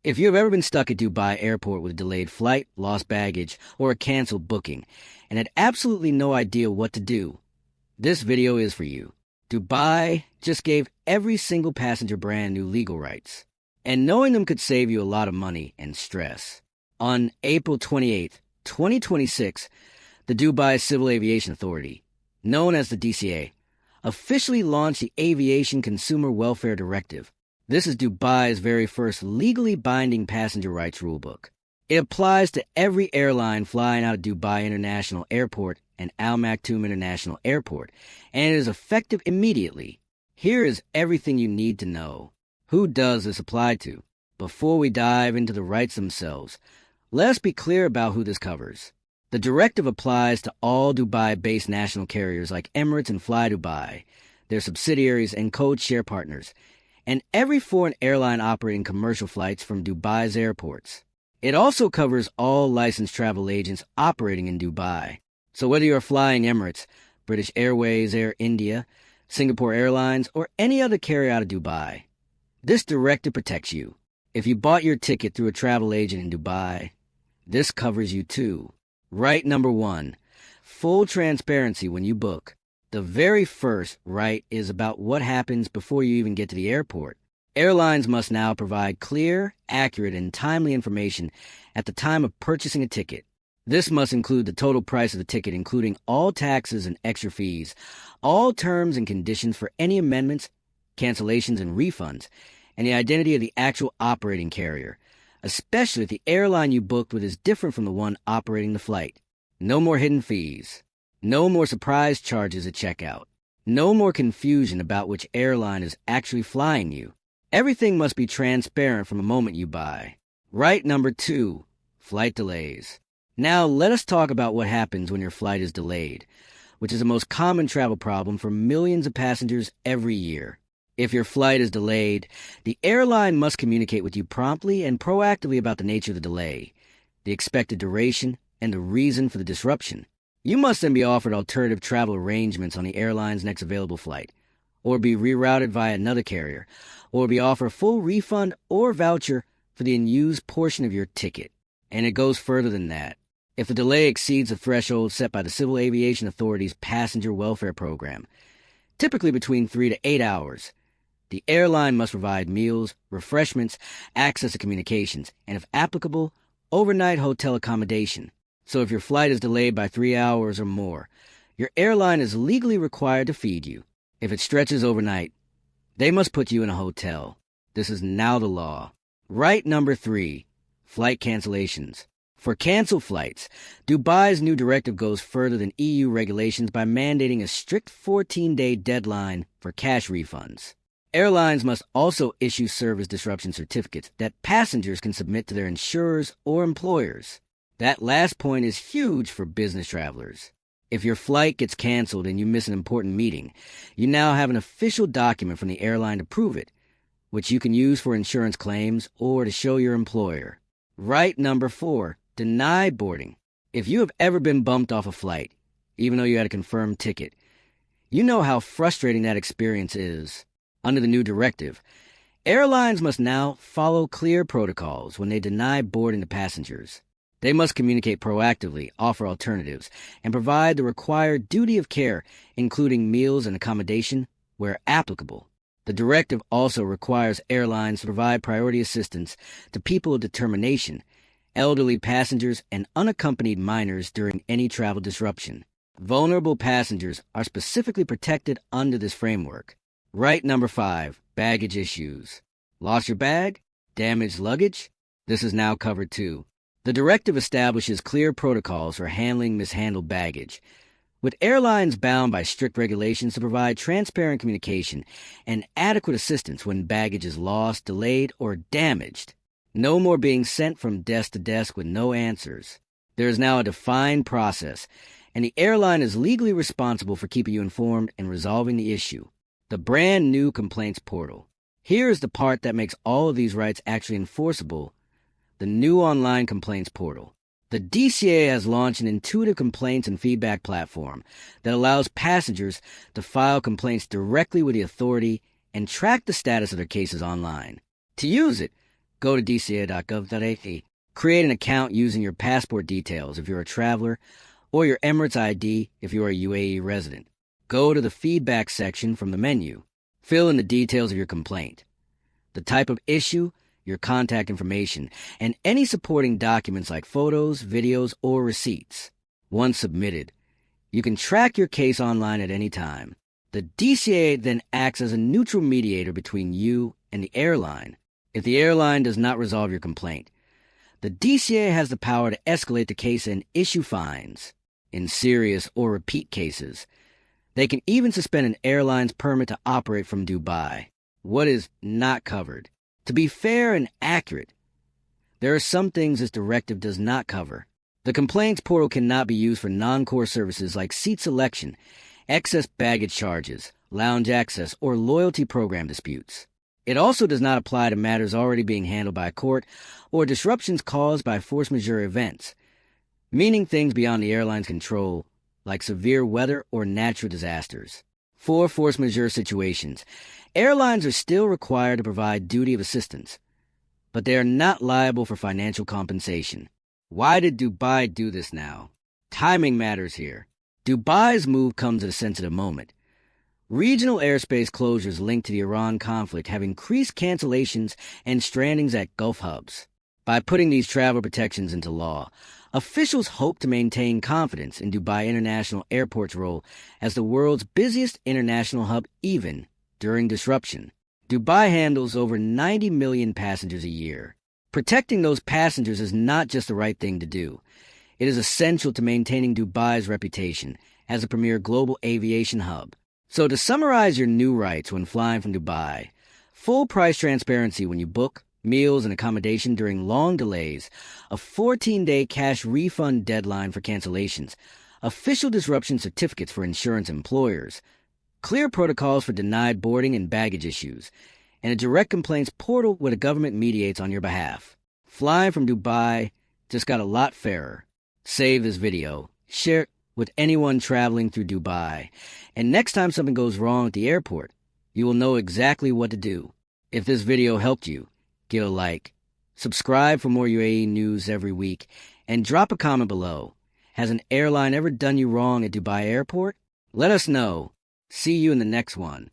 If you have ever been stuck at Dubai airport with a delayed flight, lost baggage, or a canceled booking, and had absolutely no idea what to do, this video is for you. Dubai just gave every single passenger brand new legal rights, and knowing them could save you a lot of money and stress. On April 28, 2026, the Dubai Civil Aviation Authority, known as the DCA, officially launched the Aviation Consumer Welfare Directive. This is Dubai's very first legally binding passenger rights rulebook. It applies to every airline flying out of Dubai International Airport and Al Maktoum International Airport, and it is effective immediately. Here is everything you need to know. Who does this apply to? Before we dive into the rights themselves, let's be clear about who this covers. The directive applies to all Dubai-based national carriers like Emirates and flydubai, their subsidiaries and code-share partners, and every foreign airline operating commercial flights from Dubai's airports. It also covers all licensed travel agents operating in Dubai. So whether you're flying Emirates, British Airways, Air India, Singapore Airlines, or any other carrier out of Dubai, this directive protects you. If you bought your ticket through a travel agent in Dubai, this covers you too. Right number 1, full transparency when you book. The very first right is about what happens before you even get to the airport. Airlines must now provide clear, accurate, and timely information at the time of purchasing a ticket. This must include the total price of the ticket, including all taxes and extra fees, all terms and conditions for any amendments, cancellations, and refunds, and the identity of the actual operating carrier, especially if the airline you booked with is different from the one operating the flight. No more hidden fees. No more surprise charges at checkout. No more confusion about which airline is actually flying you. Everything must be transparent from the moment you buy. Right number 2, flight delays. Now let us talk about what happens when your flight is delayed, which is the most common travel problem for millions of passengers every year. If your flight is delayed, the airline must communicate with you promptly and proactively about the nature of the delay, the expected duration, and the reason for the disruption. You must then be offered alternative travel arrangements on the airline's next available flight, or be rerouted via another carrier, or be offered a full refund or voucher for the unused portion of your ticket. And it goes further than that. If the delay exceeds the threshold set by the Civil Aviation Authority's Passenger Welfare Program, typically between 3 to 8 hours, the airline must provide meals, refreshments, access to communications, and if applicable, overnight hotel accommodation. So if your flight is delayed by 3 hours or more, your airline is legally required to feed you. If it stretches overnight, they must put you in a hotel. This is now the law. Right number 3, flight cancellations. For canceled flights, Dubai's new directive goes further than EU regulations by mandating a strict 14-day deadline for cash refunds. Airlines must also issue service disruption certificates that passengers can submit to their insurers or employers. That last point is huge for business travelers. If your flight gets canceled and you miss an important meeting, you now have an official document from the airline to prove it, which you can use for insurance claims or to show your employer. Right number 4, deny boarding. If you have ever been bumped off a flight, even though you had a confirmed ticket, you know how frustrating that experience is. Under the new directive, airlines must now follow clear protocols when they deny boarding to passengers. They must communicate proactively, offer alternatives, and provide the required duty of care, including meals and accommodation, where applicable. The directive also requires airlines to provide priority assistance to people of determination, elderly passengers, and unaccompanied minors during any travel disruption. Vulnerable passengers are specifically protected under this framework. Right number 5, baggage issues. Lost your bag? Damaged luggage? This is now covered too. The directive establishes clear protocols for handling mishandled baggage, with airlines bound by strict regulations to provide transparent communication and adequate assistance when baggage is lost, delayed, or damaged. No more being sent from desk to desk with no answers. There is now a defined process, and the airline is legally responsible for keeping you informed and resolving the issue. The brand new complaints portal. Here is the part that makes all of these rights actually enforceable. The new online complaints portal. The DCA has launched an intuitive complaints and feedback platform that allows passengers to file complaints directly with the authority and track the status of their cases online. To use it, Go to dcaa.gov.ae. Create an account using your passport details if you're a traveler, or your Emirates ID if you're a UAE resident. Go to the feedback section from the menu. Fill in the details of your complaint, the type of issue, your contact information, and any supporting documents like photos, videos, or receipts. Once submitted, you can track your case online at any time. The DCAA then acts as a neutral mediator between you and the airline. If the airline does not resolve your complaint, the DCAA has the power to escalate the case and issue fines. In serious or repeat cases, they can even suspend an airline's permit to operate from Dubai. What is not covered? To be fair and accurate, there are some things this directive does not cover. The complaints portal cannot be used for non-core services like seat selection, excess baggage charges, lounge access, or loyalty program disputes. It also does not apply to matters already being handled by a court or disruptions caused by force majeure events, meaning things beyond the airline's control, like severe weather or natural disasters. For force majeure situations, airlines are still required to provide duty of assistance, but they are not liable for financial compensation. Why did Dubai do this now? Timing matters here. Dubai's move comes at a sensitive moment. Regional airspace closures linked to the Iran conflict have increased cancellations and strandings at Gulf hubs. By putting these travel protections into law, officials hope to maintain confidence in Dubai International Airport's role as the world's busiest international hub even during disruption. Dubai handles over 90 million passengers a year. Protecting those passengers is not just the right thing to do. It is essential to maintaining Dubai's reputation as a premier global aviation hub. So to summarize your new rights when flying from Dubai: full price transparency when you book, meals and accommodation during long delays, a 14-day cash refund deadline for cancellations, official disruption certificates for insurance employers, clear protocols for denied boarding and baggage issues, and a direct complaints portal where the government mediates on your behalf. Flying from Dubai just got a lot fairer. Save this video, share it with anyone traveling through Dubai, and next time something goes wrong at the airport, you will know exactly what to do. If this video helped you, give a like, subscribe for more UAE news every week, and drop a comment below. Has an airline ever done you wrong at Dubai Airport? Let us know. See you in the next one.